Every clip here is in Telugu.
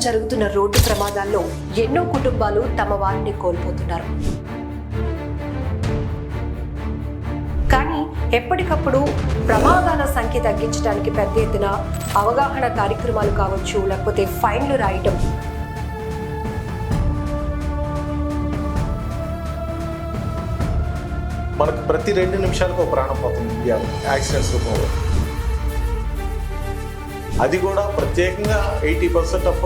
జరుగుతున్న రోడ్డు ప్రమాదాల్లో ఎన్నో కుటుంబాలు తమ వారిని కోల్పోతున్నారు. కానీ ఎప్పటికప్పుడు ప్రమాదాల సంఖ్య తగ్గించడానికి పెద్ద ఎత్తున అవగాహన కార్యక్రమాలు కావచ్చు, లేకపోతే ఫైన్లు రాయటం, మనకు ప్రతి 2 నిమిషాలకు ఒక ప్రాణం పోతుంది ఇండియాలో యాక్సిడెంట్స్ రూపంలో. అది కూడా ప్రత్యేకంగా 80% ఆఫ్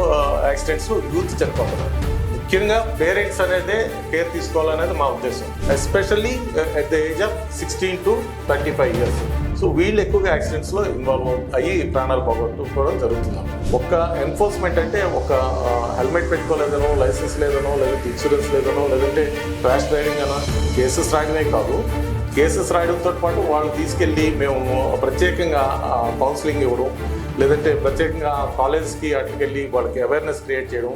యాక్సిడెంట్స్ యూత్ చనిపోతున్నారు. ముఖ్యంగా పేరెంట్స్ అనేది కేర్ తీసుకోవాలనేది మా ఉద్దేశం, especially at the age of 16 to 35 years. So వీళ్ళు ఎక్కువగా యాక్సిడెంట్స్లో ఇన్వాల్వ్ అయ్యి ప్రాణాలు పోగొట్టుకోవడం జరుగుతుంది. ఒక్క ఎన్ఫోర్స్మెంట్ అంటే ఒక హెల్మెట్ పెట్టుకోలేదనో, లైసెన్స్ లేదనో, లేదంటే ఇన్సూరెన్స్ లేదనో, లేదంటే ర్యాష్ డ్రైవింగ్ అనో కేసెస్ రాయడమే కాదు, కేసెస్ రాయడంతో పాటు వాళ్ళు తీసుకెళ్ళి మేము ప్రత్యేకంగా కౌన్సిలింగ్ ఇవ్వడం, లేదంటే ప్రత్యేకంగా కాలేజ్కి అటుకు వెళ్ళి వాళ్ళకి అవేర్నెస్ క్రియేట్ చేయడం,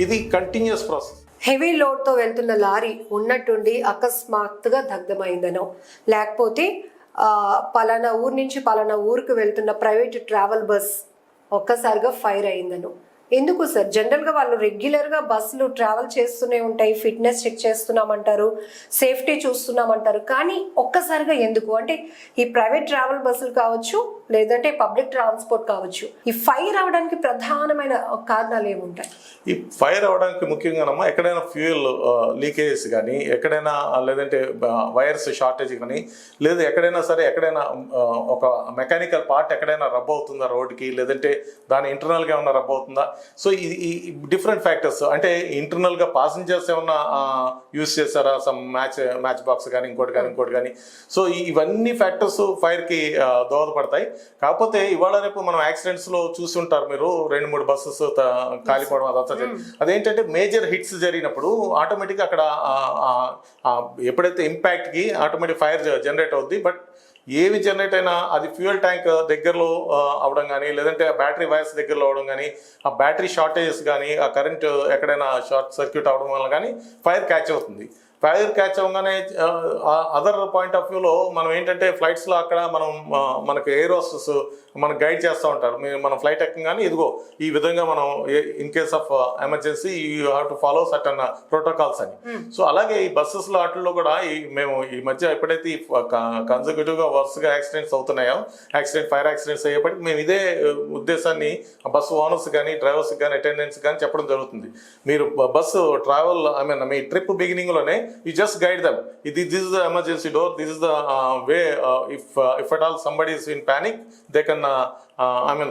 ఇది కంటిన్యూస్ ప్రాసెస్. హెవీ లోడ్తో వెళ్తున్న లారీ ఉన్నట్టుండి అకస్మాత్తుగా దగ్ధమైందనో, లేకపోతే పలానా ఊరు నుంచి పలానా ఊరికి వెళ్తున్న ప్రైవేట్ ట్రావెల్ బస్ ఒక్కసారిగా ఫైర్ అయిందను. ఎందుకు సార్? జనరల్గా వాళ్ళు రెగ్యులర్గా బస్సులు ట్రావెల్ చేస్తూనే ఉంటాయి, ఫిట్నెస్ చెక్ చేస్తున్నామంటారు, సేఫ్టీ చూస్తున్నామంటారు, కానీ ఒక్కసారిగా ఎందుకు? అంటే ఈ ప్రైవేట్ ట్రావెల్ బస్సులు కావచ్చు, లేదంటే పబ్లిక్ ట్రాన్స్పోర్ట్ కావచ్చు, ఈ ఫైర్ అవడానికి ప్రధానమైన కారణాలు ఏముంటాయి? ఈ ఫైర్ అవడానికి ముఖ్యంగానమ్మా ఎక్కడైనా ఫ్యూయల్ లీకేజెస్ కానీ, ఎక్కడైనా లేదంటే వైర్స్ షార్టేజ్ కానీ, లేదా ఎక్కడైనా సరే ఎక్కడైనా ఒక మెకానికల్ పార్ట్ ఎక్కడైనా రబ్ అవుతుందా రోడ్డుకి, లేదంటే దాని ఇంటర్నల్గా ఏమైనా రబ్ అవుతుందా. సో ఈ డిఫరెంట్ ఫ్యాక్టర్స్, అంటే ఇంటర్నల్గా పాసెంజర్స్ ఏమన్నా యూజ్ చేస్తారా, సమ్ మ్యాచ్ బాక్స్ కానీ ఇంకోటి కానీ. సో ఇవన్నీ ఫ్యాక్టర్స్ ఫైర్కి దోహదపడతాయి. కాకపోతే ఇవాళ రేపు మనం యాక్సిడెంట్స్లో చూసి ఉంటారు మీరు, 2-3 బస్సెస్ కాలిపోవడం అదంతా. అదేంటంటే మేజర్ హిట్స్ జరిగినప్పుడు ఆటోమేటిక్గా అక్కడ ఎప్పుడైతే ఇంపాక్ట్కి ఆటోమేటిక్ ఫైర్ జనరేట్ అవుద్ది. బట్ ఏవి జనరేట్ అయినా అది ఫ్యూయల్ ట్యాంక్ దగ్గరలో అవడం కానీ, లేదంటే ఆ బ్యాటరీ వైర్స్ దగ్గరలో అవడం కానీ, ఆ బ్యాటరీ షార్టేజెస్ కానీ, ఆ కరెంట్ ఎక్కడైనా షార్ట్ సర్క్యూట్ అవడం వల్ల కానీ ఫైర్ క్యాచ్ అవుతుంది. ఫైర్ క్యాచ్ అవ్వగానే అదర్ పాయింట్ ఆఫ్ వ్యూలో మనం ఏంటంటే ఫ్లైట్స్లో అక్కడ మనకి ఎయిర్ హోస్టెస్ మనకు గైడ్ చేస్తూ ఉంటారు. మనం ఫ్లైట్ ఎక్కగానే ఇదిగో ఈ విధంగా మనం in case of emergency you have to follow certain protocols అని. సో అలాగే ఈ బస్సెస్లో వాటిల్లో కూడా మేము ఈ మధ్య ఎప్పుడైతే ఈ కన్సర్వేటివ్గా వరుసగా యాక్సిడెంట్స్ అవుతున్నాయో, ఫైర్ యాక్సిడెంట్స్ అయ్యేప్పటికి మేము ఇదే ఉద్దేశాన్ని బస్సు ఓనర్స్ కానీ, డ్రైవర్స్ కానీ, అటెండెంట్స్ కానీ చెప్పడం జరుగుతుంది. మీరు బస్సు ట్రావెల్ మీ ట్రిప్ బిగినింగ్లోనే you just guide them, this is the emergency door, this is the way, if at all somebody is in panic, they can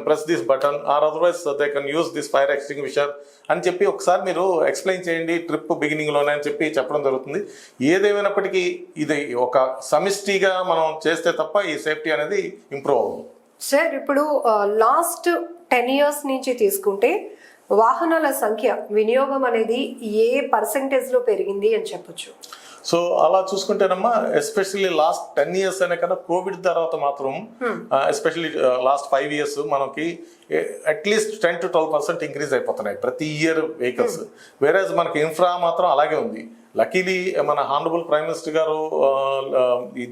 press this button, or otherwise they can use this fire extinguisher అని చెప్పి ఒకసారి మీరు ఎక్స్ప్లెయిన్ చేయండి ట్రిప్ బిగినింగ్లోనే అని చెప్పడం జరుగుతుంది. ఏదేమైనప్పటికీ ఇది ఒక సమిష్టిగా మనం చేస్తే తప్ప ఈ సేఫ్టీ అనేది ఇంప్రూవ్ అవుతుంది. సార్, ఇప్పుడు లాస్ట్ 10 years నుంచి తీసుకుంటే వాహనాల సంఖ్య వినియోగం అనేది ఏ పర్సెంటేజ్లో పెరిగింది అని చెప్పొచ్చు? సో అలా చూసుకుంటేనమ్మా ఎస్పెషల్లీ లాస్ట్ 10 years అనే కన్నా కోవిడ్ తర్వాత మాత్రం ఎస్పెషల్లీ లాస్ట్ 5 years మనకి అట్లీస్ట్ 10 to 12% ఇంక్రీజ్ అయిపోతున్నాయి ప్రతి ఇయర్ వెహికల్స్. వేరేజ్ మనకి ఇన్ఫ్రా మాత్రం అలాగే ఉంది. లక్కీలీ మన హానరబుల్ ప్రైమ్ మినిస్టర్ గారు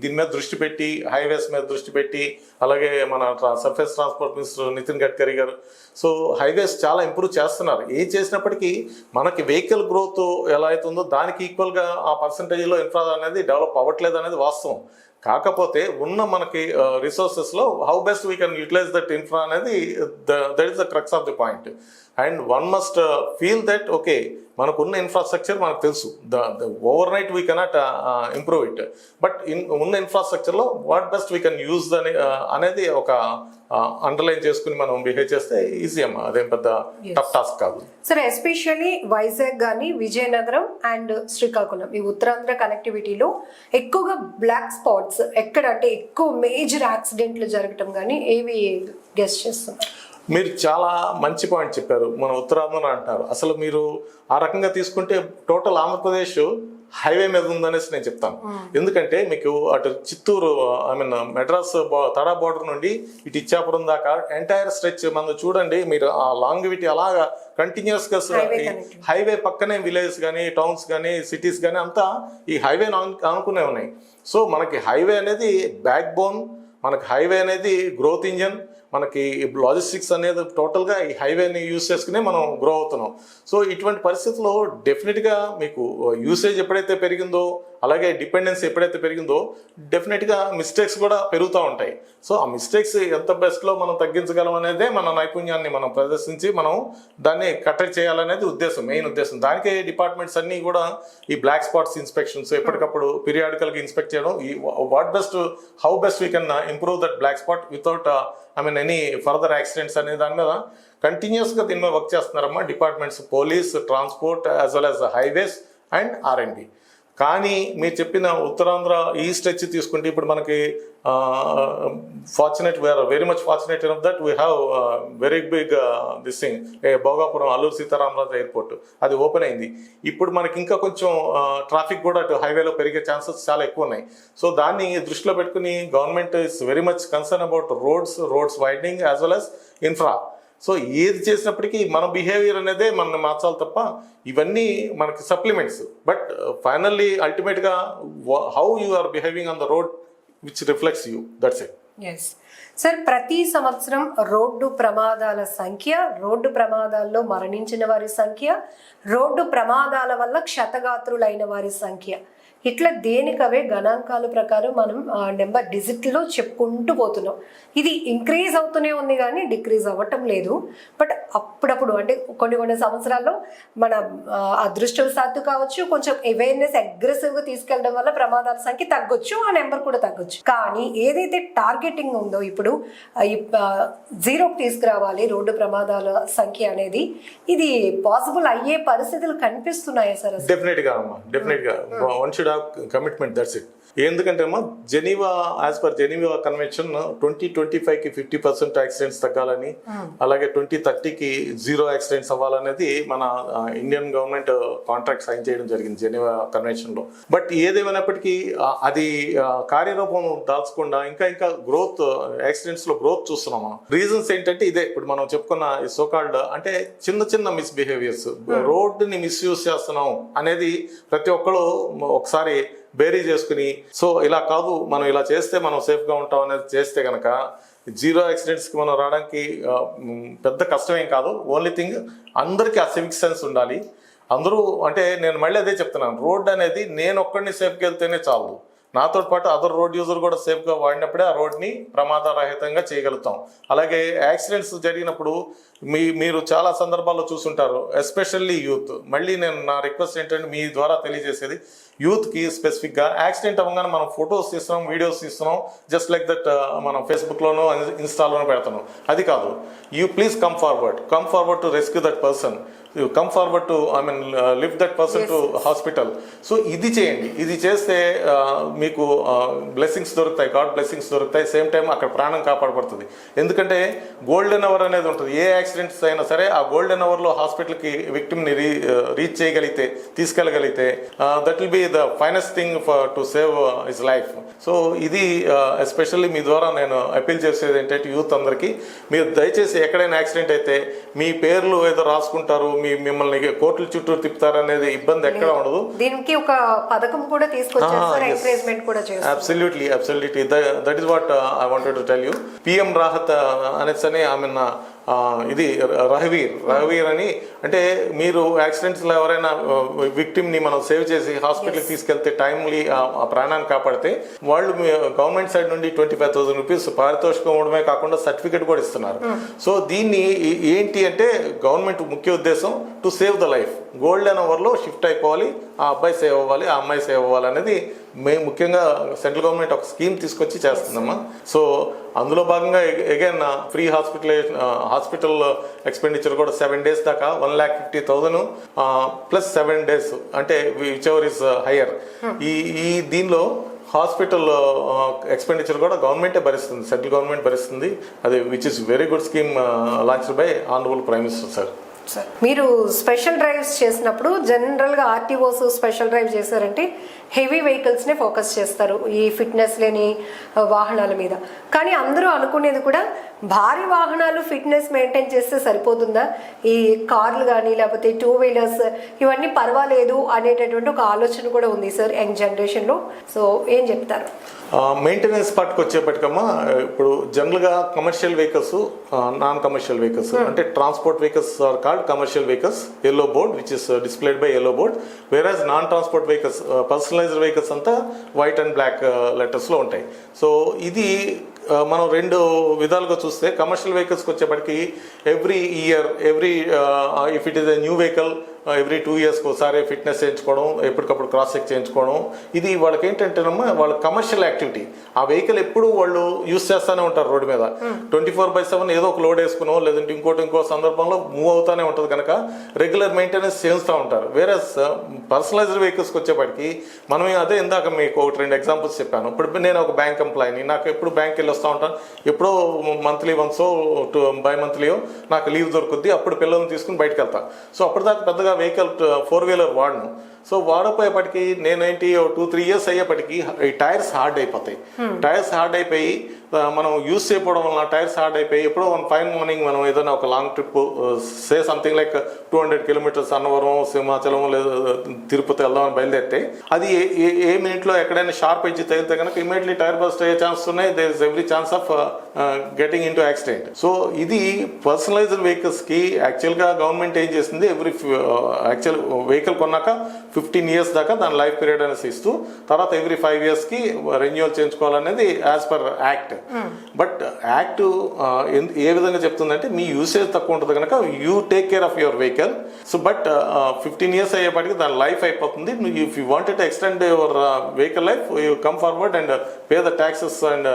దీని మీద దృష్టి పెట్టి, హైవేస్ మీద దృష్టి పెట్టి, అలాగే మన surface transport minister Nitin Gadkari గారు, సో హైవేస్ చాలా ఇంప్రూవ్ చేస్తున్నారు. ఏం చేసినప్పటికీ మనకి వెహికల్ గ్రోత్ ఎలా అవుతుందో దానికి ఈక్వల్గా ఆ పర్సంటేజ్లో ఇన్ఫ్రా అనేది డెవలప్ అవ్వట్లేదు అనేది వాస్తవం. కాకపోతే ఉన్న మనకి రిసోర్సెస్లో how best we can utilize that infra అనేది that is the crux of the point. And one must feel that okay, మనకున్న ఇన్ఫ్రాస్ట్రక్చర్ మనకు తెలుసు, overnight we cannot improve it, but ఉన్న ఇన్ఫ్రాస్ట్రక్చర్లో what best we can use అనేది ఒక అండర్లైన్ చేసుకుని మనం బిహేవ్ చేస్తే ఈజీ అమ్మా, అదేం పెద్ద టఫ్ టాస్క్ కాదు. సరే, ఎస్పెషల్లీ వైజాగ్ కానీ, విజయనగరం అండ్ శ్రీకాకుళం, ఈ ఉత్తరాంధ్ర కనెక్టివిటీలో ఎక్కువగా బ్లాక్ స్పాట్స్ ఎక్కడ, అంటే ఎక్కువ మేజర్ యాక్సిడెంట్లు జరగటం కానీ ఏవి గెస్ట్ చేస్తున్నారు? మీరు చాలా మంచి పాయింట్ చెప్పారు. మన ఉత్తరాంధ్ర అంటారు, అసలు మీరు ఆ రకంగా తీసుకుంటే టోటల్ ఆంధ్రప్రదేశ్ హైవే మీద ఉందనేసి నేను చెప్తాను. ఎందుకంటే మీకు అటు చిత్తూరు మెడ్రాస్ తడా బోర్డర్ నుండి ఇటు ఇచ్చాపురం దాకా ఎంటైర్ స్ట్రెచ్ మనం చూడండి, మీరు ఆ లాంగివిటీ అలాగా కంటిన్యూస్గా హైవే పక్కనే విలేజెస్ కానీ, టౌన్స్ కానీ, సిటీస్ కానీ అంతా ఈ హైవే అనుకునే ఉన్నాయి. సో మనకి హైవే అనేది బ్యాక్ బోన్, మనకి హైవే అనేది గ్రోత్ ఇంజన్, మనకి లాజిస్టిక్స్ అనేది టోటల్గా ఈ హైవేని యూస్ చేసుకునే మనం గ్రో అవుతున్నాం. సో ఇటువంటి పరిస్థితుల్లో డెఫినెట్గా మీకు యూసేజ్ ఎప్పుడైతే పెరిగిందో, అలాగే డిపెండెన్స్ ఎప్పుడైతే పెరిగిందో డెఫినెట్గా మిస్టేక్స్ కూడా పెరుగుతూ ఉంటాయి. సో ఆ మిస్టేక్స్ ఎంత బెస్ట్లో మనం తగ్గించగలం అనేదే మన నైపుణ్యాన్ని మనం ప్రదర్శించి మనం దాన్ని కట్టడి చేయాలనేది ఉద్దేశం, మెయిన్ ఉద్దేశం. దానికే డిపార్ట్మెంట్స్ అన్నీ కూడా ఈ బ్లాక్ స్పాట్స్ ఇన్స్పెక్షన్స్ ఎప్పటికప్పుడు పీరియాడికల్గా ఇన్స్పెక్ట్ చేయడం, ఈ what best, how best we can improve that black spot without any further accidents అనే దాని మీద కంటిన్యూస్గా దీని మీద వర్క్ చేస్తున్నారమ్మా departments, police, transport as well as highways and R&D. కానీ మీరు చెప్పిన ఉత్తరాంధ్ర ఈ స్ట్రెచ్ తీసుకుంటే ఇప్పుడు మనకి fortunate, we are very much fortunate in that we have very big this thing, Bhogapuram Alluri Sitarama Raju airport అది ఓపెన్ అయింది. ఇప్పుడు మనకి ఇంకా కొంచెం ట్రాఫిక్ కూడా అటు హైవేలో పెరిగే ఛాన్సెస్ చాలా ఎక్కువ ఉన్నాయి. సో దాన్ని దృష్టిలో పెట్టుకుని government is very much concern about roads widening as well as infra. So ఏది చేసినప్పటికీ మన బిహేవియర్ అనేదే మనం మార్చాలి తప్ప ఇవన్నీ మనకి సప్లిమెంట్స్. బట్ ఫైనల్లీ అల్టిమేట్గా how you are behaving on the road which reflects you, that's it. Yes sir, ప్రతి సంవత్సరం రోడ్డు ప్రమాదాల సంఖ్య, రోడ్డు ప్రమాదాల్లో మరణించిన వారి సంఖ్య, రోడ్డు ప్రమాదాల వల్ల క్షతగాత్రులైన వారి సంఖ్య, ఇట్లా దేనికవే గణాంకాల ప్రకారం మనం నెంబర్ డిజిట్లో చెప్పుకుంటూ పోతున్నాం. ఇది ఇంక్రీజ్ అవుతూనే ఉంది కానీ డిక్రీజ్ అవ్వటం లేదు. బట్ అప్పుడప్పుడు అంటే కొన్ని సంవత్సరాల్లో మన అదృష్టవశాత్తు కావచ్చు, కొంచెం అవేర్నెస్ అగ్రెసివ్గా తీసుకెళ్ళడం వల్ల ప్రమాదాల సంఖ్య తగ్గొచ్చు, ఆ నెంబర్ కూడా తగ్గొచ్చు. కానీ ఏదైతే టార్గెటింగ్ ఉందో ఇప్పుడు జీరోకి తీసుకురావాలి రోడ్డు ప్రమాదాల సంఖ్య అనేది, ఇది పాసిబుల్ అయ్యే పరిస్థితులు కనిపిస్తున్నాయా సార్? డెఫినెట్గా అమ్మా, డెఫినెట్గా one should have commitment, that's it. ఎందుకంటే అమ్మా Geneva, as per Geneva convention 2025కి 50% యాక్సిడెంట్స్ తగ్గాలని, అలాగే 2030కి 0 యాక్సిడెంట్స్ అవ్వాలనేది మన ఇండియన్ గవర్నమెంట్ కాంట్రాక్ట్ సైన్ చేయడం జరిగింది జెనీవా కన్వెన్షన్లో. బట్ ఏదేమైనప్పటికీ అది కార్యరూపం దాల్చకుండా ఇంకా గ్రోత్, యాక్సిడెంట్స్లో గ్రోత్ చూస్తున్నాం మనం. రీజన్స్ ఏంటంటే ఇదే ఇప్పుడు మనం చెప్పుకున్న సోకాల్డ్ అంటే చిన్న మిస్బిహేవియర్స్, రోడ్డుని మిస్యూజ్ చేస్తున్నాం అనేది ప్రతి ఒక్కరు ఒకసారి బేరీ చేసుకుని, సో ఇలా కాదు మనం ఇలా చేస్తే మనం సేఫ్గా ఉంటాం అనేది చేస్తే కనుక 0 యాక్సిడెంట్స్కి మనం రావడానికి పెద్ద కష్టమేం కాదు. ఓన్లీ థింగ్ అందరికీ ఆ సివిక్ సెన్స్ ఉండాలి. అందరూ అంటే నేను మళ్ళీ అదే చెప్తున్నాను, రోడ్ అనేది నేను ఒక్కడిని సేఫ్కి వెళ్తేనే చాలు, నాతో పాటు అదర్ రోడ్ యూజర్ కూడా సేఫ్గా వాడినప్పుడే ఆ రోడ్ని ప్రమాదరహితంగా చేయగలుగుతాం. అలాగే యాక్సిడెంట్స్ జరిగినప్పుడు మీరు చాలా సందర్భాల్లో చూసుంటారు, ఎస్పెషల్లీ యూత్. మళ్ళీ నేను నా రిక్వెస్ట్ ఏంటంటే మీ ద్వారా తెలియజేసేది, యూత్కి స్పెసిఫిక్గా యాక్సిడెంట్ అవ్వగానే మనం ఫొటోస్ తీస్తున్నాం, వీడియోస్ తీస్తున్నాం, జస్ట్ లైక్ దట్ మనం ఫేస్బుక్లోనో ఇన్స్టాలోనో పెడుతున్నాం. అది కాదు. You please come forward to rescue that person, come forward to lift that person to hospital. So ఇది చేయండి. ఇది చేస్తే మీకు బ్లెస్సింగ్స్ దొరుకుతాయి, గాడ్ బ్లెస్సింగ్స్ దొరుకుతాయి. సేమ్ టైం అక్కడ ప్రాణం కాపాడబడుతుంది. ఎందుకంటే గోల్డెన్ అవర్ అనేది ఉంటుంది. ఏ యాక్సిడెంట్స్ అయినా సరే ఆ గోల్డెన్ అవర్లో హాస్పిటల్కి విక్టిమ్ని రీచ్ చేయగలిగితే, తీసుకెళ్ళగలిగితే, that will be the finest thing to save his life. So ఇది ఎస్పెషల్లీ మీ ద్వారా నేను అపీల్ చేసేది ఏంటంటే యూత్ అందరికీ, మీరు దయచేసి ఎక్కడైనా యాక్సిడెంట్ అయితే మీ పేర్లు ఏదో రాసుకుంటారు, మిమ్మల్ని కోర్టుల చుట్టూ తిప్పుతారు అనేది ఇబ్బంది ఎక్కడ ఉండదు. దీనికి ఒక పథకం కూడా తీసుకొచ్చారు, ఎంకరేజ్మెంట్ కూడా చేస్తారు. Absolutely that is what I wanted to tell you. PM Rahat అనేసి ఆమె ఇది రహవీర్ అని, అంటే మీరు యాక్సిడెంట్స్లో ఎవరైనా విక్టిమ్ని మనం సేవ్ చేసి హాస్పిటల్కి తీసుకెళ్తే టైమ్లీ ఆ ప్రాణాన్ని కాపాడితే వాళ్ళు గవర్నమెంట్ సైడ్ నుండి 25,000 రూపీస్ పారితోషికం ఇవ్వడమే కాకుండా సర్టిఫికెట్ కూడా ఇస్తున్నారు. సో దీన్ని ఏంటి అంటే గవర్నమెంట్ ముఖ్య ఉద్దేశం to save the life. Golden అవర్లో షిఫ్ట్ అయిపోవాలి, ఆ అబ్బాయి సేవ్ అవ్వాలి, ఆ అమ్మాయి సేవ్ అవ్వాలి అనేది మేము ముఖ్యంగా సెంట్రల్ గవర్నమెంట్ ఒక స్కీమ్ తీసుకొచ్చి చేస్తుందమ్మా. సో అందులో భాగంగా అగైన్ ఫ్రీ హాస్పిటల్ ఎక్స్పెండిచర్ కూడా 7 days దాకా 1,50,000 ప్లస్ 7 days అంటే విచ్ ఎవర్ ఇస్ హయ్యర్. ఈ దీనిలో హాస్పిటల్ ఎక్స్పెండిచర్ కూడా గవర్నమెంటే భరిస్తుంది, సెంట్రల్ గవర్నమెంట్ భరిస్తుంది. అది which is very good scheme launched by honourable prime minister sir. Sir మీరు స్పెషల్ డ్రైవ్స్ చేసినప్పుడు జనరల్గా ఆర్టీఓస్ స్పెషల్ డ్రైవ్ చేశారంటే హెవీ వెహికల్స్నే ఫోకస్ చేస్తారు ఈ ఫిట్నెస్ లేని వాహనాల మీద. కానీ అందరూ అనుకునేది కూడా భారీ వాహనాలు ఫిట్నెస్ మెయింటైన్ చేస్తే సరిపోతుందా, ఈ కార్లు కానీ లేకపోతే 2 వీలర్స్ ఇవన్నీ పర్వాలేదు అనేటటువంటి ఒక ఆలోచన కూడా ఉంది సార్ యంగ్ జనరేషన్లో. సో ఏం చెప్తారు? మెయింటెనెన్స్ పార్ట్కి వచ్చేప్పటికమ్మా, ఇప్పుడు జనరల్గా commercial vehicles, non commercial vehicles అంటే transport vehicles are called commercial vehicles, yellow board which is displayed by yellow board, whereas non transport vehicles, personalized vehicles అంతా వైట్ అండ్ బ్లాక్ లెటర్స్లో ఉంటాయి. సో ఇది మనం రెండు విధాలుగా చూస్తే కమర్షియల్ వెహికల్స్కి వచ్చేప్పటికి every year if it is a new vehicle every 2 ఇయర్స్కి ఒకసారి ఫిట్నెస్ చేయించుకోవడం, ఎప్పటికప్పుడు క్రాస్ చెక్ చేయించుకోవడం, ఇది వాళ్ళకి ఏంటంటేనమ్మా వాళ్ళ కమర్షియల్ యాక్టివిటీ. ఆ వెహికల్ ఎప్పుడు వాళ్ళు యూస్ చేస్తూనే ఉంటారు రోడ్డు మీద 24/7 ఏదో ఒక లోడ్ వేసుకునో లేదంటే ఇంకో సందర్భంలో మూవ్ అవుతూనే ఉంటుంది కనుక రెగ్యులర్ మెయింటెనెన్స్ చేస్తూ ఉంటారు. వేరే పర్సనలైజ్డ్ వెహికల్స్కి వచ్చేప్పటికి మనం అదే ఇందాక మీకు 1-2 ఎగ్జాంపుల్స్ చెప్పాను. ఇప్పుడు నేను ఒక బ్యాంక్ ఎంప్లాయీని, నాకు ఎప్పుడు బ్యాంక్ వెళ్ళి వస్తూ ఉంటాను, ఎప్పుడో మంత్లీ వన్సో బై మంత్లీయో నాకు లీవ్ దొరుకుద్ది, అప్పుడు పిల్లల్ని తీసుకుని బయటకు వెళ్తాను. సో అప్పటిదాకా పెద్దగా వెహికల్ 4 వీలర్ వాడను. సో వాడపోయేపటికి నేనేంటి 2-3 ఇయర్స్ అయ్యేపటికి ఈ టైర్స్ హార్డ్ అయిపోతాయి. టైర్స్ హార్డ్ అయిపోయి మనం యూస్ చేయకపోవడం వల్ల టైర్స్ హార్డ్ అయిపోయి ఎప్పుడో ఫైన్ మార్నింగ్ మనం ఏదైనా ఒక long trip say something like 200 kilometres Annavaram, Simhachalam లేదా తిరుపతి వెళ్దామని బయలుదేరితే అది ఏ మినిట్లో ఎక్కడైనా షార్ప్ ఎడ్జ్ తగిలితే కనుక ఇమీడియట్లీ టైర్ బస్ట్ అయ్యే ఛాన్స్ ఉన్నాయి. There is every chance of getting into accident. So ఇది పర్సనలైజ్డ్ వెహికల్స్కి యాక్చువల్గా గవర్నమెంట్ ఏం చేసింది, యాక్చువల్ వెహికల్ కొన్నాక 15 ఇయర్స్ దాకా దాని లైఫ్ పీరియడ్ అనేసి ఇస్తూ తర్వాత ఎవ్రీ 5 ఇయర్స్కి రెన్యూవల్ చేయించుకోవాలనేది as per act. But act ఏ విధంగా చెప్తుందంటే మీ యూసేజ్ తక్కువ ఉంటుంది కనుక you take care of your vehicle. So but 15 years అయ్యేపటికి దాని లైఫ్ అయిపోతుంది. If you wanted to extend your vehicle life you come forward and pay the taxes and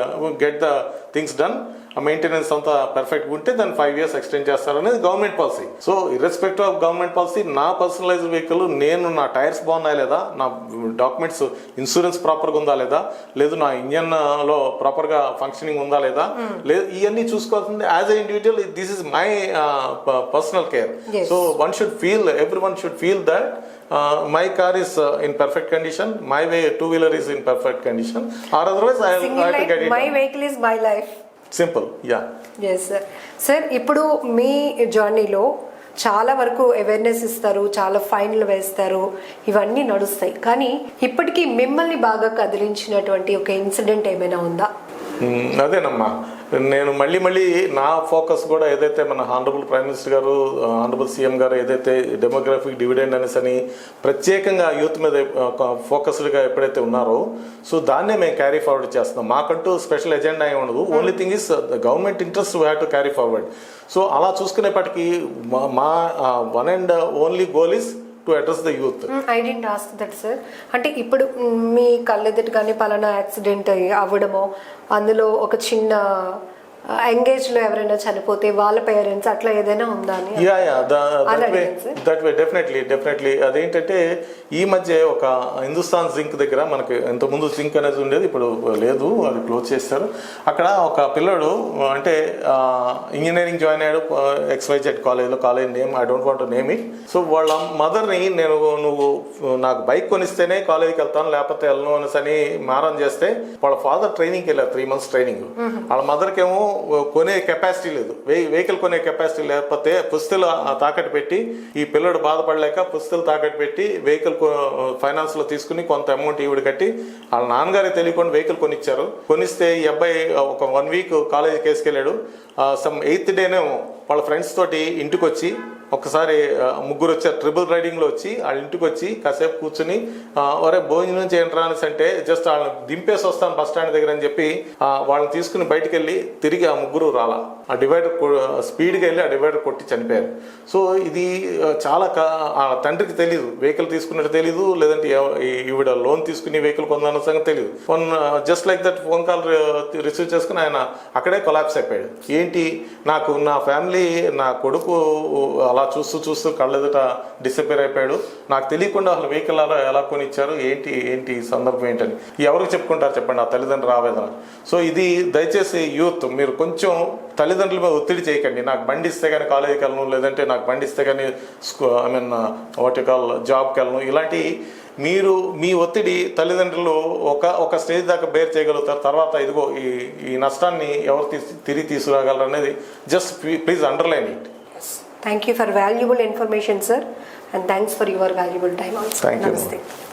get the things done. ఆ మెయింటెనెన్స్ అంతా పర్ఫెక్ట్గా ఉంటే దాన్ని 5 ఇయర్స్ ఎక్స్టెండ్ చేస్తారనేది government policy. So irrespective of government policy, నా పర్సనలైజ్డ్ వెహికల్ నేను నా టైర్స్ బాగున్నాయా లేదా, నా డాక్యుమెంట్స్ ఇన్సూరెన్స్ ప్రాపర్గా ఉందా లేదా, లేదు నా ఇంజన్లో ప్రాపర్గా ఫంక్షనింగ్ ఉందా లేదా, లేదు ఇవన్నీ చూసుకోవాల్సింది as a individual. This is my personal care. So everyone should feel that my car is in perfect condition, my 2-wheeler is in perfect condition, or otherwise I have to get it my done. vehicle is my life. Simple. Yeah yes sir. Sir ఇప్పుడు మీ జర్నీలో చాలా వరకు అవేర్నెస్ ఇస్తారు, చాలా ఫైన్లు వేస్తారు, ఇవన్నీ నడుస్తాయి. కానీ ఇప్పటికీ మిమ్మల్ని బాగా కదిలించినటువంటి ఒక ఇన్సిడెంట్ ఏమైనా ఉందా? అదేనమ్మా, నేను మళ్ళీ నా ఫోకస్ కూడా ఏదైతే మన హానరబుల్ ప్రైమ్ మినిస్టర్ గారు, హానరబుల్ సీఎం గారు ఏదైతే డెమోగ్రఫిక్ డివిడెండ్ అనేసి అని ప్రత్యేకంగా యూత్ మీద ఫోకస్డ్గా ఎప్పుడైతే ఉన్నారో, సో దాన్నే మేము క్యారీ ఫార్వర్డ్ చేస్తున్నాం. మాకంటూ స్పెషల్ ఎజెండా ఏమి ఉండదు. Only thing is the government interest we have to carry forward. So అలా చూసుకునేప్పటికీ మా one and only goal is to address the youth. I didn't ask that sir. అంటే ఇప్పుడు మీ కళ్ళెదుట కానీ పలానా యాక్సిడెంట్ అవ్వడమో, అందులో ఒక చిన్న ఎంగేజ్ లో ఎవరైనా చనిపోతే వాళ్ళ పేరెంట్స్ అట్లా ఏదైనా ఉందా అని? That way definitely. అదేంటంటే ఈ మధ్య ఒక హిందుస్థాన్ జింక్ దగ్గర మనకి ఇంతకుముందు జింక్ అనేది ఉండేది, ఇప్పుడు లేదు, అది క్లోజ్ చేస్తారు. అక్కడ ఒక పిల్లడు అంటే ఇంజనీరింగ్ జాయిన్ అయ్యాడు XYZ college name I don't want to name it. So వాళ్ళ మదర్ని నువ్వు నాకు బైక్ కొనిస్తేనే కాలేజీకి వెళ్తాను లేకపోతే వెళ్ళను అనేసి మారం చేస్తే వాళ్ళ ఫాదర్ ట్రైనింగ్కి వెళ్ళారు, 3 months ట్రైనింగ్. వాళ్ళ మదర్కి ఏమో కొనే కెపాసిటీ లేదు, వెహికల్ కొనే కెపాసిటీ లేకపోతే పుస్తలు తాకట్టు పెట్టి, ఈ పిల్లడు బాధపడలేక పుస్తలు తాకట్టు పెట్టి వెహికల్ ఫైనాన్స్ లో తీసుకుని కొంత అమౌంట్ ఈవిడ కట్టి వాళ్ళ నాన్నగారికి తెలియకుండా వెహికల్ కొనిచ్చారు. కొనిస్తే ఈ అబ్బాయి ఒక 1 week కాలేజీకి వేసుకెళ్ళాడు. సమ్ 8th డేనే వాళ్ళ ఫ్రెండ్స్ తోటి ఇంటికి వచ్చి ఒకసారి ముగ్గురు వచ్చారు, ట్రిపుల్ రైడింగ్లో వచ్చి వాళ్ళ ఇంటికి వచ్చి కాసేపు కూర్చుని ఒరే భోజనం చేయండి రానేసి అంటే జస్ట్ వాళ్ళని దింపేసి వస్తాను బస్ స్టాండ్ దగ్గర అని చెప్పి వాళ్ళని తీసుకుని బయటకు వెళ్ళి తిరిగి ఆ ముగ్గురు రాలా, ఆ డివైడర్ స్పీడ్గా వెళ్ళి ఆ డివైడర్ కొట్టి చనిపోయారు. సో ఇది చాలా ఆ తండ్రికి తెలీదు, వెహికల్ తీసుకున్నట్టు తెలీదు, లేదంటే ఈవిడ లోన్ తీసుకుని వెహికల్ కొందన్న సంగతి తెలియదు. Just like that phone call receive చేసుకుని ఆయన అక్కడే కొలాప్స్ అయిపోయాడు. ఏంటి, నాకు నా ఫ్యామిలీ, నా కొడుకు అలా చూస్తూ కళ్ళెదుట డిసప్పేర్ అయిపోయాడు. నాకు తెలియకుండా అసలు వెహికల్ ఎలా కొనిచ్చారు, ఏంటి సందర్భం ఏంటని ఎవరికి చెప్పుకుంటారు చెప్పండి, ఆ తల్లిదండ్రుల ఆవేదన. సో ఇది దయచేసి యూత్ మీరు కొంచెం తల్లిదండ్రుల మీద ఒత్తిడి చేయకండి. నాకు బండి ఇస్తే కానీ కాలేజీకి వెళ్ళను, లేదంటే నాకు బండి ఇస్తే కానీ జాబ్కి వెళ్ళను. ఇలాంటి మీరు మీ ఒత్తిడి తల్లిదండ్రులు ఒక స్టేజ్ దాకా బేర్ చేయగలుగుతారు. తర్వాత ఇదిగో ఈ నష్టాన్ని ఎవరు తిరిగి తీసుకురాగలరు అనేది just please underline it. Thank you for valuable information, sir, and thanks for your valuable time also. Thank you. Namaste.